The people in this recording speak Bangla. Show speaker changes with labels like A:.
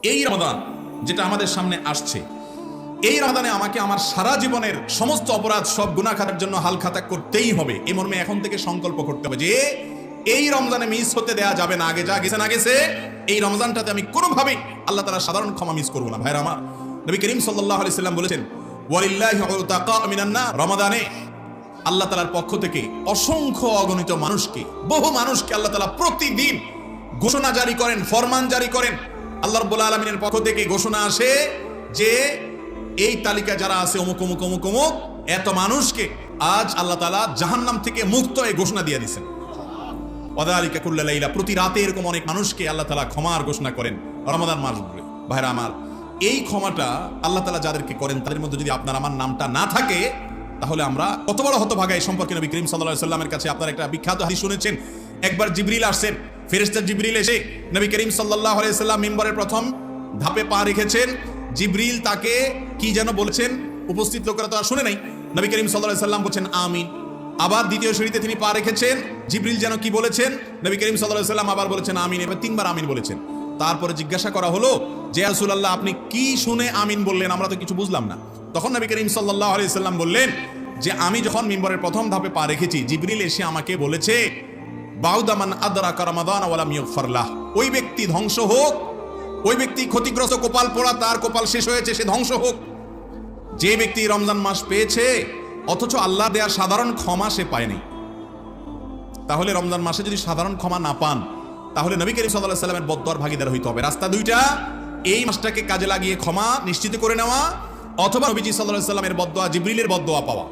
A: এই রমাদান যেটা আমাদের সামনে আসছে, এই রমাদানে আমাকে আমার সারা জীবনের সমস্ত অপরাধ সব গুনাহ খাতার জন্য হাল খাতা করতেই হবে। এই মর্মে এখন থেকে সংকল্প করতে হবে যে এই রমজানে মিস হতে দেয়া যাবে না। আগে যা গেছে না গেছে, এই রমজানটাতে আমি কোনোভাবেই আল্লাহ তাআলার সাধারণ ক্ষমা মিস করব না। ভাইরা আমার, নবী করিম সাল্লাল্লাহু আলাইহি সাল্লাম বলেছেন, ওয়ালিল্লাহি উতাকা মিনান নার। রমাদানে আল্লাহ তাআলার পক্ষ থেকে অসংখ্য অগণিত মানুষকে, বহু মানুষকে আল্লাহ তাআলা প্রতিদিন ঘোষণা জারি করেন, ফরমান জারি করেন। আল্লাহ রাব্বুল আলামিনের পক্ষ থেকে ঘোষণা আসে যে এই তালিকা যারা আছে অমুক অমুক অমুক অমুক এত মানুষকে আজ আল্লাহ তাআলা জাহান্নাম থেকে মুক্ত এই ঘোষণা দিয়ে দিয়েছেন। ওয়াদালিকা কুল্লা লাইলা, প্রতি রাতে এরকম অনেক মানুষকে আল্লাহ তাআলা ক্ষমার ঘোষণা করেন রমাদান মাস জুড়ে। ভাইরা আমার, এই ক্ষমাটা আল্লাহ তাআলা যাদেরকে করেন তাদের মধ্যে যদি আপনার আমার নামটা না থাকে, তাহলে আমরা কত বড় হতভাগা। এই সম্পর্কে নবী করিম সাল্লাল্লাহু আলাইহি সাল্লামের কাছে আপনারা একটা বিখ্যাত হাদিস শুনেছেন। একবার জিবরিল আসছেন, ফেরেশতা জিবরিল এসে নবী করিম সাল্লাল্লাহু আলাইহি সাল্লাম মিম্বরের প্রথম ধাপে পা রেখেছেন। জিবরিল তাকে কি যেন বলেছেন, উপস্থিত লোকেরা তো আর শুনে নাই। নবী করিম সাল্লাল্লাহু আলাইহি সাল্লাম বলেছেন আমিন। আবার দ্বিতীয় সিঁড়িতে তিনি পা রেখেছেন, জিবরিল যেন কি বলেছেন, নবী করিম সাল্লাল্লাহু আলাইহি সাল্লাম আবার বলেছেন আমিন। এবার তিনবার আমিন বলেছেন। তারপরে জিজ্ঞাসা করা হলো যে ইয়া রাসূলুল্লাহ, আপনি কি শুনে আমিন বললেন? আমরা তো কিছু বুঝলাম না। তখন নবী করিম সাল্লাল্লাহু আলাইহি সাল্লাম বললেন যে আমি যখন মিম্বরের প্রথম ধাপে পা রেখেছি, জিবরিল এসে আমাকে বলেছে বাউদা মান আদরাকা রমাদান ওয়া লাম ইগফার লাহ, ওই ব্যক্তি ধ্বংস হোক, ওই ব্যক্তি ক্ষতিগ্রস্ত, কপাল পোড়া, তার কপাল শেষ হয়েছে, সে ধ্বংস হোক। যে ব্যক্তি রমজান মাস পেয়েছে অথচ আল্লাহ দেয়া সাধারণ ক্ষমা সে পায়নি, তাহলে রমজান মাসে যদি সাধারণ ক্ষমা না পান, তাহলে নবী করিম সাল্লাল্লাহু আলাইহি সাল্লামের বদদোয়ার ভাগীদার হইতে হবে। রাস্তা দুইটা, এই মাসটাকে কাজে লাগিয়ে ক্ষমা নিশ্চিত করে নেওয়া, অথবা নবীজি সাল্লাল্লাহু আলাইহি সাল্লামের বদদোয়া, জিবরিলের বদদোয়া পাওয়া।